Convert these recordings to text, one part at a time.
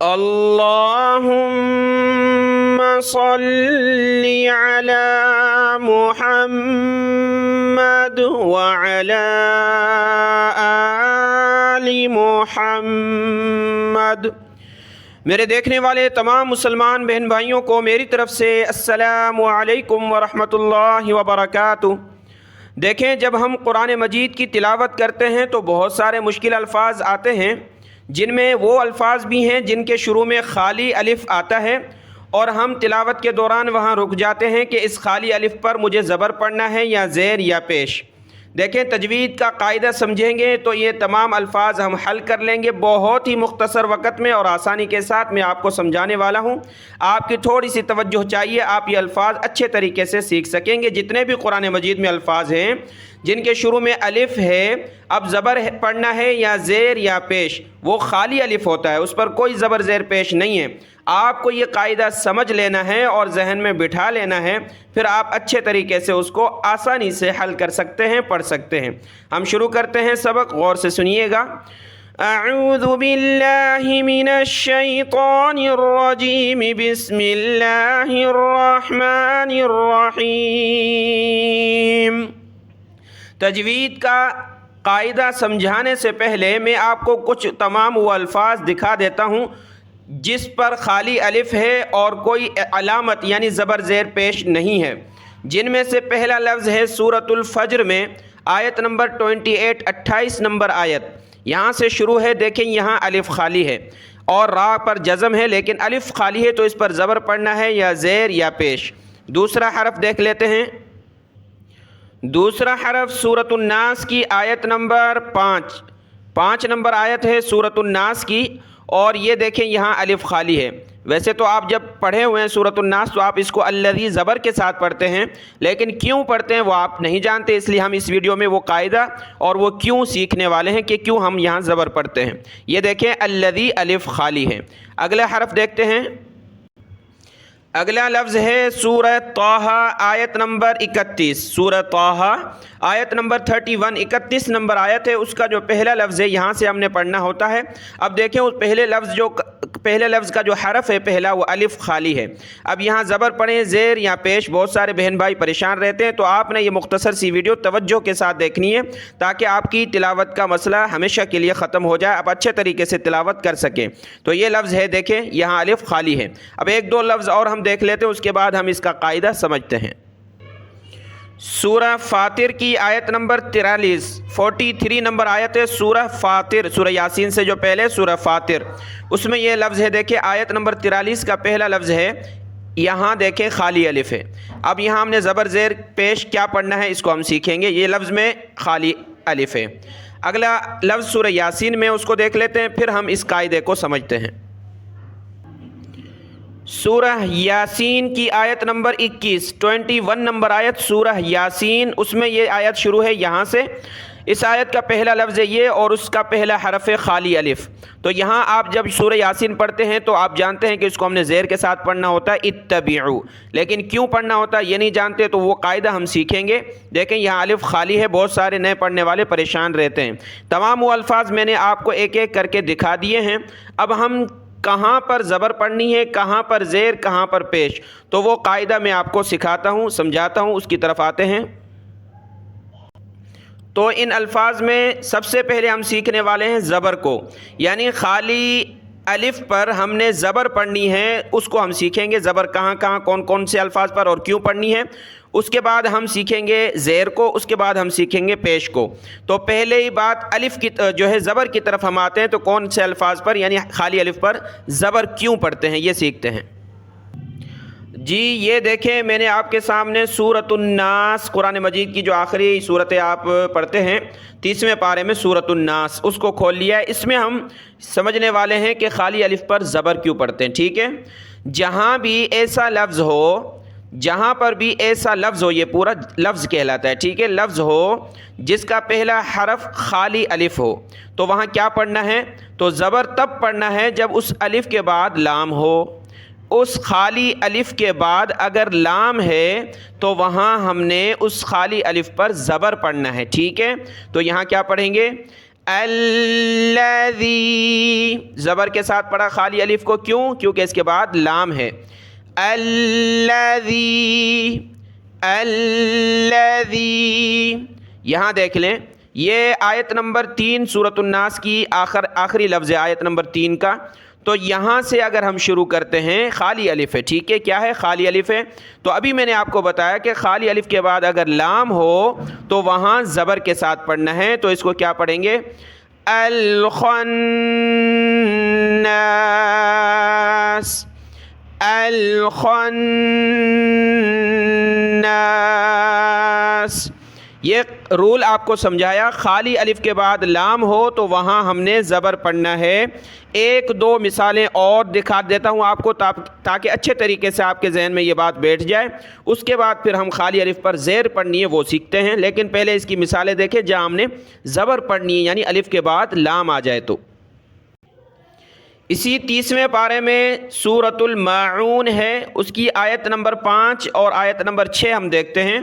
اللہم صلی علی محمد وعلی آل محمد۔ میرے دیکھنے والے تمام مسلمان بہن بھائیوں کو میری طرف سے السلام علیکم ورحمۃ اللہ وبرکاتہ۔ دیکھیں، جب ہم قرآن مجید کی تلاوت کرتے ہیں تو بہت سارے مشکل الفاظ آتے ہیں، جن میں وہ الفاظ بھی ہیں جن کے شروع میں خالی الف آتا ہے، اور ہم تلاوت کے دوران وہاں رک جاتے ہیں کہ اس خالی الف پر مجھے زبر پڑھنا ہے یا زیر یا پیش۔ دیکھیں، تجوید کا قاعدہ سمجھیں گے تو یہ تمام الفاظ ہم حل کر لیں گے بہت ہی مختصر وقت میں اور آسانی کے ساتھ۔ میں آپ کو سمجھانے والا ہوں، آپ کی تھوڑی سی توجہ چاہیے، آپ یہ الفاظ اچھے طریقے سے سیکھ سکیں گے۔ جتنے بھی قرآن مجید میں الفاظ ہیں جن کے شروع میں الف ہے، اب زبر پڑھنا ہے یا زیر یا پیش، وہ خالی الف ہوتا ہے، اس پر کوئی زبر زیر پیش نہیں ہے۔ آپ کو یہ قاعدہ سمجھ لینا ہے اور ذہن میں بٹھا لینا ہے، پھر آپ اچھے طریقے سے اس کو آسانی سے حل کر سکتے ہیں، پڑھ سکتے ہیں۔ ہم شروع کرتے ہیں سبق، غور سے سنیے گا۔ اعوذ باللہ من الشیطان الرجیم، بسم اللہ الرحمن الرحیم۔ تجوید کا قاعدہ سمجھانے سے پہلے میں آپ کو کچھ تمام وہ الفاظ دکھا دیتا ہوں جس پر خالی الف ہے اور کوئی علامت یعنی زبر زیر پیش نہیں ہے، جن میں سے پہلا لفظ ہے سورۃ الفجر میں آیت نمبر 28 نمبر آیت، یہاں سے شروع ہے۔ دیکھیں، یہاں الف خالی ہے اور را پر جزم ہے، لیکن الف خالی ہے تو اس پر زبر پڑھنا ہے یا زیر یا پیش۔ دوسرا حرف دیکھ لیتے ہیں، دوسرا حرف سورۃ الناس کی آیت نمبر 5 نمبر آیت ہے سورۃ الناس کی، اور یہ دیکھیں یہاں الف خالی ہے۔ ویسے تو آپ جب پڑھے ہوئے ہیں سورۃ الناس تو آپ اس کو الذی زبر کے ساتھ پڑھتے ہیں، لیکن کیوں پڑھتے ہیں وہ آپ نہیں جانتے، اس لیے ہم اس ویڈیو میں وہ قاعدہ اور وہ کیوں سیکھنے والے ہیں کہ کیوں ہم یہاں زبر پڑھتے ہیں۔ یہ دیکھیں الذی الف خالی ہے۔ اگلا حرف دیکھتے ہیں، اگلا لفظ ہے سورہ طٰہٰ آیت نمبر 31، سورہ طٰہٰ آیت نمبر 31 نمبر آیت ہے، اس کا جو پہلا لفظ ہے یہاں سے ہم نے پڑھنا ہوتا ہے۔ اب دیکھیں، اس پہلے لفظ کا جو حرف ہے پہلا، وہ الف خالی ہے۔ اب یہاں زبر پڑھیں زیر یا پیش، بہت سارے بہن بھائی پریشان رہتے ہیں، تو آپ نے یہ مختصر سی ویڈیو توجہ کے ساتھ دیکھنی ہے تاکہ آپ کی تلاوت کا مسئلہ ہمیشہ کے لیے ختم ہو جائے، آپ اچھے طریقے سے تلاوت کر سکیں۔ تو یہ لفظ ہے، دیکھیں یہاں الف خالی ہے۔ اب ایک دو لفظ اور ہم دیکھ لیتے ہیں، اس کے بعد ہم اس کا قاعدہ سمجھتے ہیں۔ سورہ فاطر کی آیت نمبر 43 نمبر آیت ہے سورہ فاطر، سورہ یاسین سے جو پہلے سورہ فاطر، اس میں یہ لفظ ہے، دیکھیں آیت نمبر 43 کا پہلا لفظ ہے، یہاں دیکھیں خالی الف ہے۔ اب یہاں ہم نے زبر زیر پیش کیا پڑھنا ہے اس کو ہم سیکھیں گے، یہ لفظ میں خالی الف ہے۔ اگلا لفظ سورہ یاسین میں، اس کو دیکھ لیتے ہیں، پھر ہم اس قاعدے کو سمجھتے ہیں۔ سورہ یاسین کی آیت نمبر 21 نمبر آیت سورہ یاسین، اس میں یہ آیت شروع ہے یہاں سے، اس آیت کا پہلا لفظ ہے یہ اور اس کا پہلا حرف ہے خالی الف۔ تو یہاں آپ جب سورہ یاسین پڑھتے ہیں تو آپ جانتے ہیں کہ اس کو ہم نے زیر کے ساتھ پڑھنا ہوتا ہے اتبعوا، لیکن کیوں پڑھنا ہوتا ہے یہ نہیں جانتے، تو وہ قاعدہ ہم سیکھیں گے۔ دیکھیں یہاں الف خالی ہے، بہت سارے نئے پڑھنے والے پریشان رہتے ہیں۔ تمام وہ الفاظ میں نے آپ کو ایک ایک کر کے دکھا دیے ہیں، اب ہم کہاں پر زبر پڑھنی ہے، کہاں پر زیر، کہاں پر پیش، تو وہ قاعدہ میں آپ کو سکھاتا ہوں، سمجھاتا ہوں، اس کی طرف آتے ہیں۔ تو ان الفاظ میں سب سے پہلے ہم سیکھنے والے ہیں زبر کو، یعنی خالی الف پر ہم نے زبر پڑھنی ہے، اس کو ہم سیکھیں گے، زبر کہاں کہاں کون کون سے الفاظ پر اور کیوں پڑھنی ہے۔ اس کے بعد ہم سیکھیں گے زیر کو، اس کے بعد ہم سیکھیں گے پیش کو۔ تو پہلے ہی بات الف کی جو ہے زبر کی طرف ہم آتے ہیں، تو کون سے الفاظ پر یعنی خالی الف پر زبر کیوں پڑھتے ہیں یہ سیکھتے ہیں۔ جی یہ دیکھیں، میں نے آپ کے سامنے سورۃ الناس، قرآن مجید کی جو آخری صورتیں آپ پڑھتے ہیں 30ویں پارے میں سورۃ الناس، اس کو کھول لیا ہے۔ اس میں ہم سمجھنے والے ہیں کہ خالی الف پر زبر کیوں پڑھتے ہیں، ٹھیک ہے۔ جہاں بھی ایسا لفظ ہو، جہاں پر بھی ایسا لفظ ہو، یہ پورا لفظ کہلاتا ہے، ٹھیک ہے، لفظ ہو جس کا پہلا حرف خالی الف ہو، تو وہاں کیا پڑھنا ہے، تو زبر تب پڑھنا ہے جب اس الف کے بعد لام ہو۔ اس خالی الف کے بعد اگر لام ہے تو وہاں ہم نے اس خالی الف پر زبر پڑھنا ہے، ٹھیک ہے۔ تو یہاں کیا پڑھیں گے، الذی، زبر کے ساتھ پڑھا خالی الف کو، کیوں؟ کیونکہ اس کے بعد لام ہے. الذی، الذی. یہاں دیکھ لیں، یہ آیت نمبر 3 سورۃ الناس کی آخری لفظ ہے، آیت نمبر 3 کا. تو یہاں سے اگر ہم شروع کرتے ہیں خالی الف ہے، ٹھیک ہے، کیا ہے؟ خالی الف ہے. تو ابھی میں نے آپ کو بتایا کہ خالی الف کے بعد اگر لام ہو تو وہاں زبر کے ساتھ پڑھنا ہے. تو اس کو کیا پڑھیں گے؟ الخناس، الخناس. یہ رول آپ کو سمجھایا. خالی الف کے بعد لام ہو تو وہاں ہم نے زبر پڑھنا ہے. ایک دو مثالیں اور دکھا دیتا ہوں آپ کو تاکہ اچھے طریقے سے آپ کے ذہن میں یہ بات بیٹھ جائے. اس کے بعد پھر ہم خالی الف پر زیر پڑھنی ہے وہ سیکھتے ہیں، لیکن پہلے اس کی مثالیں دیکھیں جہاں ہم نے زبر پڑھنی ہے، یعنی الف کے بعد لام آ جائے. تو اسی 30ویں پارے میں سورۃ الماعون ہے، اس کی آیت نمبر 5 اور آیت نمبر 6 ہم دیکھتے ہیں.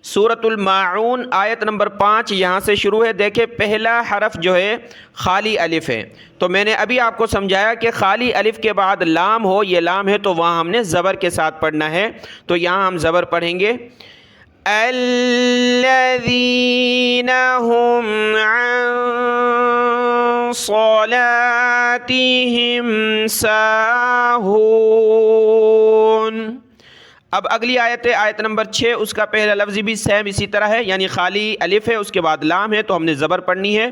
سورۃ الماعون آیت نمبر 5 یہاں سے شروع ہے. دیکھیں پہلا حرف جو ہے خالی الف ہے. تو میں نے ابھی آپ کو سمجھایا کہ خالی الف کے بعد لام ہو، یہ لام ہے تو وہاں ہم نے زبر کے ساتھ پڑھنا ہے. تو یہاں ہم زبر پڑھیں گے الذین هم عن صلاتهم ساہون. اب اگلی آیت ہے آیت نمبر 6، اس کا پہلا لفظ بھی سیم اسی طرح ہے، یعنی خالی الف ہے، اس کے بعد لام ہے تو ہم نے زبر پڑھنی ہے.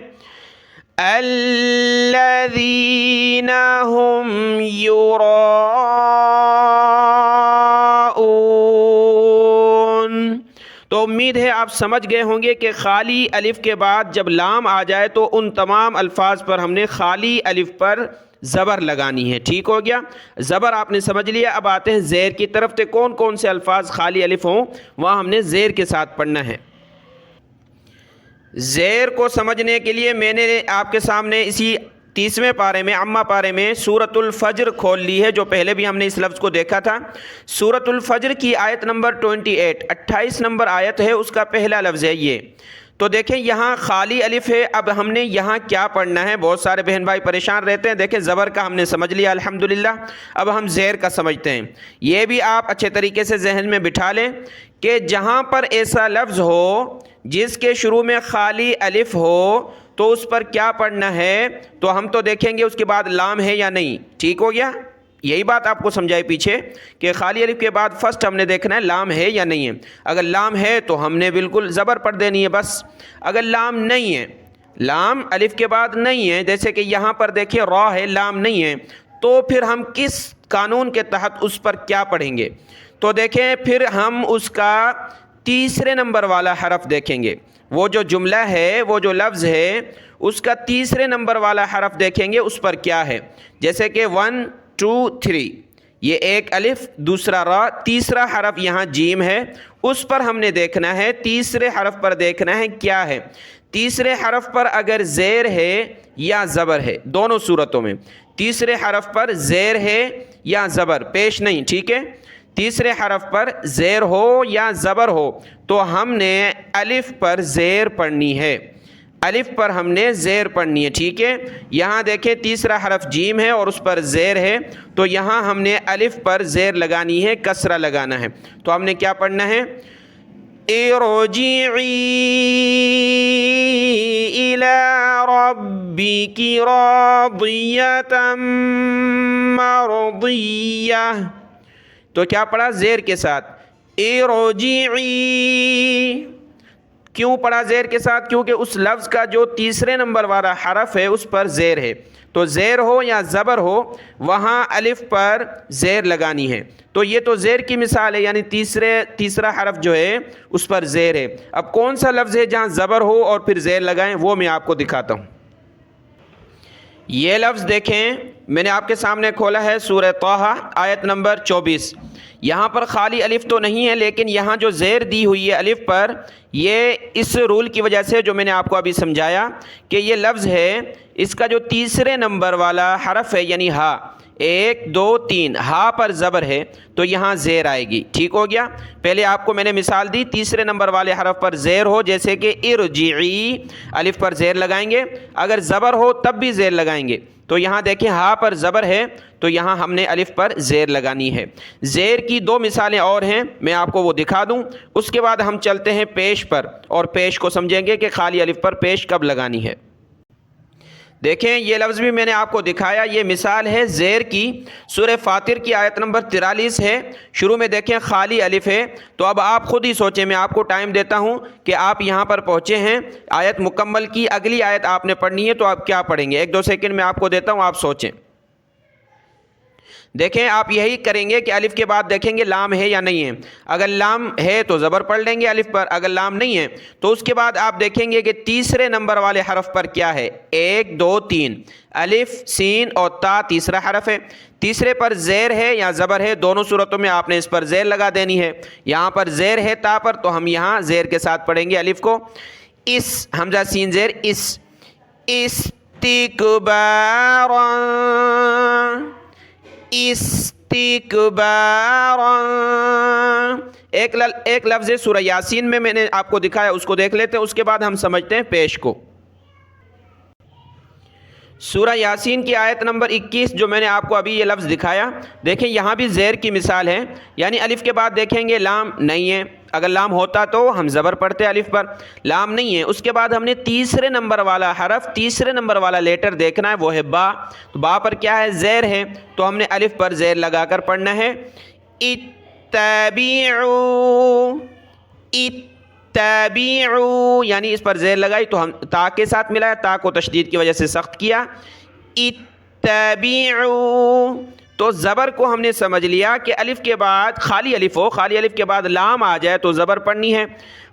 الذین هم یراؤون. تو امید ہے آپ سمجھ گئے ہوں گے کہ خالی الف کے بعد جب لام آ جائے تو ان تمام الفاظ پر ہم نے خالی الف پر زبر لگانی ہے. ٹھیک ہو گیا؟ زبر آپ نے سمجھ لیا. اب آتے ہیں زیر کی طرف. تو کون کون سے الفاظ خالی الف ہوں وہاں ہم نے زیر کے ساتھ پڑھنا ہے. زیر کو سمجھنے کے لیے میں نے آپ کے سامنے اسی 30ویں پارے میں عامہ پارے میں سورۃ الفجر کھول لی ہے، جو پہلے بھی ہم نے اس لفظ کو دیکھا تھا. سورۃ الفجر کی آیت نمبر 28 نمبر آیت ہے، اس کا پہلا لفظ ہے یہ. تو دیکھیں یہاں خالی الف ہے. اب ہم نے یہاں کیا پڑھنا ہے؟ بہت سارے بہن بھائی پریشان رہتے ہیں. دیکھیں زبر کا ہم نے سمجھ لیا الحمدللہ. اب ہم زیر کا سمجھتے ہیں. یہ بھی آپ اچھے طریقے سے ذہن میں بٹھا لیں کہ جہاں پر ایسا لفظ ہو جس کے شروع میں خالی الف ہو تو اس پر کیا پڑھنا ہے. تو ہم تو دیکھیں گے اس کے بعد لام ہے یا نہیں. ٹھیک ہو گیا؟ یہی بات آپ کو سمجھائی پیچھے کہ خالی الف کے بعد فرسٹ ہم نے دیکھنا ہے لام ہے یا نہیں ہے. اگر لام ہے تو ہم نے بالکل زبر پڑھ دینی ہے بس. اگر لام نہیں ہے، لام الف کے بعد نہیں ہے، جیسے کہ یہاں پر دیکھیں را ہے، لام نہیں ہے، تو پھر ہم کس قانون کے تحت اس پر کیا پڑھیں گے؟ تو دیکھیں پھر ہم اس کا تیسرے نمبر والا حرف دیکھیں گے. وہ جو جملہ ہے، وہ جو لفظ ہے، اس کا تیسرے نمبر والا حرف دیکھیں گے اس پر کیا ہے. جیسے کہ 1 2 3، یہ ایک الف، دوسرا را، تیسرا حرف یہاں جیم ہے. اس پر ہم نے دیکھنا ہے، تیسرے حرف پر دیکھنا ہے کیا ہے. تیسرے حرف پر اگر زیر ہے یا زبر ہے، دونوں صورتوں میں تیسرے حرف پر زیر ہے یا زبر، پیش نہیں. ٹھیک ہے؟ تیسرے حرف پر زیر ہو یا زبر ہو تو ہم نے الف پر زیر پڑھنی ہے. الف پر ہم نے زیر پڑھنی ہے. ٹھیک ہے؟ یہاں دیکھیں تیسرا حرف جیم ہے اور اس پر زیر ہے، تو یہاں ہم نے الف پر زیر لگانی ہے، کسرہ لگانا ہے. تو ہم نے کیا پڑھنا ہے؟ ارجعی الی ربک راضیۃ مرضیہ. تو کیا پڑھا؟ زیر کے ساتھ. ارجعی. کیوں پڑھا زیر کے ساتھ؟ کیونکہ اس لفظ کا جو تیسرے نمبر والا حرف ہے اس پر زیر ہے. تو زیر ہو یا زبر ہو وہاں الف پر زیر لگانی ہے. تو یہ تو زیر کی مثال ہے، یعنی تیسرا حرف جو ہے اس پر زیر ہے. اب کون سا لفظ ہے جہاں زبر ہو اور پھر زیر لگائیں، وہ میں آپ کو دکھاتا ہوں. یہ لفظ دیکھیں، میں نے آپ کے سامنے کھولا ہے سورہ طٰہٰ آیت نمبر 24. یہاں پر خالی الف تو نہیں ہے، لیکن یہاں جو زیر دی ہوئی ہے الف پر، یہ اس رول کی وجہ سے جو میں نے آپ کو ابھی سمجھایا کہ یہ لفظ ہے، اس کا جو تیسرے نمبر والا حرف ہے یعنی ہا، 1 2 3 ہا پر زبر ہے تو یہاں زیر آئے گی، ٹھیک ہو گیا۔ پہلے آپ کو میں نے مثال دی، تیسرے نمبر والے حرف پر زیر ہو، جیسے کہ ارجعی، الف پر زیر لگائیں گے، اگر زبر ہو تب بھی زیر لگائیں گے۔ تو یہاں دیکھیں ہا پر زبر ہے تو یہاں ہم نے الف پر زیر لگانی ہے۔ زیر کی 2 مثالیں اور ہیں، میں آپ کو وہ دکھا دوں، اس کے بعد ہم چلتے ہیں پیش پر اور پیش کو سمجھیں گے کہ خالی الف پر پیش کب لگانی ہے۔ دیکھیں یہ لفظ بھی میں نے آپ کو دکھایا، یہ مثال ہے زیر کی، سورہ فاطر کی آیت نمبر 43 ہے، شروع میں دیکھیں خالی الف ہے۔ تو اب آپ خود ہی سوچیں، میں آپ کو ٹائم دیتا ہوں کہ آپ یہاں پر پہنچے ہیں، آیت مکمل کی، اگلی آیت آپ نے پڑھنی ہے تو آپ کیا پڑھیں گے؟ 1 2 سیکنڈ میں آپ کو دیتا ہوں، آپ سوچیں۔ دیکھیں آپ یہی کریں گے کہ الف کے بعد دیکھیں گے لام ہے یا نہیں ہے، اگر لام ہے تو زبر پڑھ لیں گے الف پر، اگر لام نہیں ہے تو اس کے بعد آپ دیکھیں گے کہ تیسرے نمبر والے حرف پر کیا ہے، 1 2 3 الف سین اور تا تیسرا حرف ہے، تیسرے پر زیر ہے یا زبر ہے، دونوں صورتوں میں آپ نے اس پر زیر لگا دینی ہے۔ یہاں پر زیر ہے تا پر تو ہم یہاں زیر کے ساتھ پڑھیں گے الف کو، اس حمزہ سین زیر اس، استکبارا، استکبارا۔ ایک لفظ سورہ یاسین میں نے آپ کو دکھایا، اس کو دیکھ لیتے ہیں، اس کے بعد ہم سمجھتے ہیں پیش کو۔ سورہ یاسین کی آیت نمبر 21 جو میں نے آپ کو ابھی یہ لفظ دکھایا، دیکھیں یہاں بھی زیر کی مثال ہے، یعنی الف کے بعد دیکھیں گے لام نہیں ہے، اگر لام ہوتا تو ہم زبر پڑھتے الف پر، لام نہیں ہے، اس کے بعد ہم نے تیسرے نمبر والا حرف، تیسرے نمبر والا لیٹر دیکھنا ہے، وہ ہے با، تو با پر کیا ہے، زیر ہے، تو ہم نے الف پر زیر لگا کر پڑھنا ہے۔ اتبعوا، اتبعوا، یعنی اس پر زیر لگائی تو ہم تا کے ساتھ ملایا، تا کو تشدید کی وجہ سے سخت کیا، اتبعوا، تو زبر کو ہم نے سمجھ لیا کہ الف کے بعد خالی الف ہو، خالی الف کے بعد لام آ جائے تو زبر پڑھنی ہے،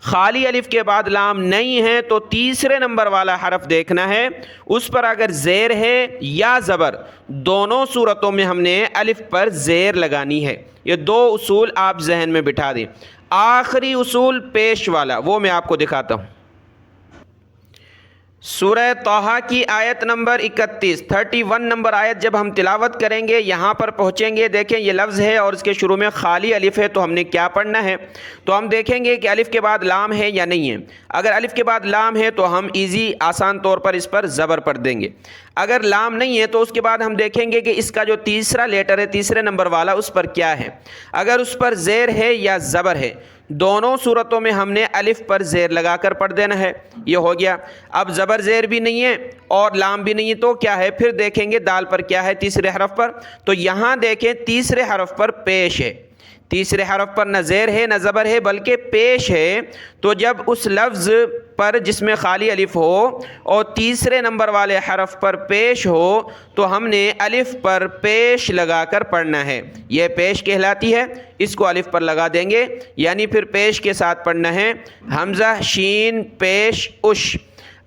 خالی الف کے بعد لام نہیں ہے تو تیسرے نمبر والا حرف دیکھنا ہے، اس پر اگر زیر ہے یا زبر، دونوں صورتوں میں ہم نے الف پر زیر لگانی ہے۔ یہ 2 اصول آپ ذہن میں بٹھا دیں۔ آخری اصول پیش والا، وہ میں آپ کو دکھاتا ہوں۔ سورہ طٰہٰ کی آیت نمبر 31 نمبر آیت جب ہم تلاوت کریں گے، یہاں پر پہنچیں گے، دیکھیں یہ لفظ ہے اور اس کے شروع میں خالی الف ہے، تو ہم نے کیا پڑھنا ہے؟ تو ہم دیکھیں گے کہ الف کے بعد لام ہے یا نہیں ہے، اگر الف کے بعد لام ہے تو ہم آسان طور پر اس پر زبر پڑھ دیں گے، اگر لام نہیں ہے تو اس کے بعد ہم دیکھیں گے کہ اس کا جو تیسرا لیٹر ہے، تیسرے نمبر والا، اس پر کیا ہے، اگر اس پر زیر ہے یا زبر ہے، دونوں صورتوں میں ہم نے الف پر زیر لگا کر پڑھ دینا ہے۔ یہ ہو گیا۔ اب زبر زیر بھی نہیں ہے اور لام بھی نہیں ہے تو کیا ہے، پھر دیکھیں گے دال پر کیا ہے، تیسرے حرف پر، تو یہاں دیکھیں تیسرے حرف پر پیش ہے، تیسرے حرف پر نہ زیر ہے نہ زبر ہے بلکہ پیش ہے، تو جب اس لفظ پر جس میں خالی الف ہو اور تیسرے نمبر والے حرف پر پیش ہو تو ہم نے الف پر پیش لگا کر پڑھنا ہے، یہ پیش کہلاتی ہے، اس کو الف پر لگا دیں گے، یعنی پھر پیش کے ساتھ پڑھنا ہے حمزہ شین پیش اش۔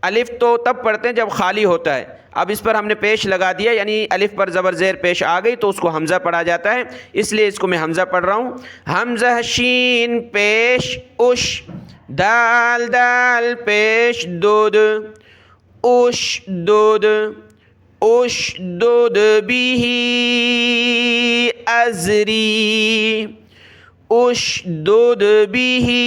الف تو تب پڑھتے ہیں جب خالی ہوتا ہے، اب اس پر ہم نے پیش لگا دیا، یعنی الف پر زبر زیر پیش آ گئی تو اس کو حمزہ پڑھا جاتا ہے، اس لیے اس کو میں حمزہ پڑھ رہا ہوں، حمزہ شین پیش اش، دال دال پیش دود، اش دود، اش دود بیہی ازری، اش دود بیہی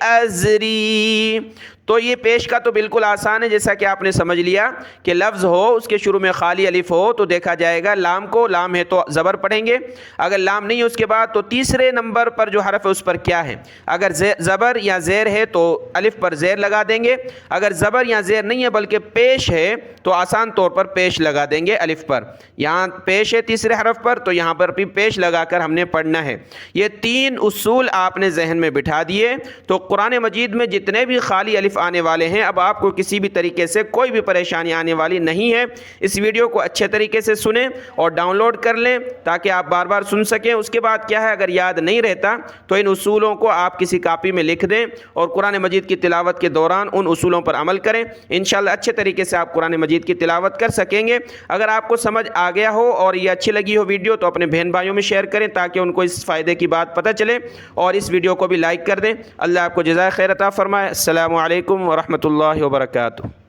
ازری۔ تو یہ پیش کا تو بالکل آسان ہے، جیسا کہ آپ نے سمجھ لیا کہ لفظ ہو اس کے شروع میں خالی الف ہو تو دیکھا جائے گا لام کو، لام ہے تو زبر پڑھیں گے، اگر لام نہیں ہے اس کے بعد تو تیسرے نمبر پر جو حرف ہے اس پر کیا ہے، اگر زبر یا زیر ہے تو الف پر زیر لگا دیں گے، اگر زبر یا زیر نہیں ہے بلکہ پیش ہے تو آسان طور پر پیش لگا دیں گے الف پر، یہاں پیش ہے تیسرے حرف پر تو یہاں پر بھی پیش لگا کر ہم نے پڑھنا ہے۔ یہ 3 اصول آپ نے ذہن میں بٹھا دیے تو قرآن مجید میں جتنے بھی خالی الف آنے والے ہیں اب آپ کو کسی بھی طریقے سے کوئی بھی پریشانی آنے والی نہیں ہے۔ اس ویڈیو کو اچھے طریقے سے سنیں اور ڈاؤن لوڈ کر لیں تاکہ آپ بار بار سن سکیں، اس کے بعد کیا ہے اگر یاد نہیں رہتا تو ان اصولوں کو آپ کسی کاپی میں لکھ دیں اور قرآن مجید کی تلاوت کے دوران ان اصولوں پر عمل کریں، انشاءاللہ اچھے طریقے سے آپ قرآن مجید کی تلاوت کر سکیں گے۔ اگر آپ کو سمجھ آ گیا ہو اور یہ اچھی لگی ہو ویڈیو تو اپنے بہن بھائیوں میں شیئر کریں تاکہ ان کو اس فائدے کی بات پتہ چلے، اور اس ویڈیو کو بھی لائک کر دیں۔ اللہ آپ کو جزائے خیر عطا فرمائے۔ السلام علیکم ورحمۃ اللہ وبرکاتہ۔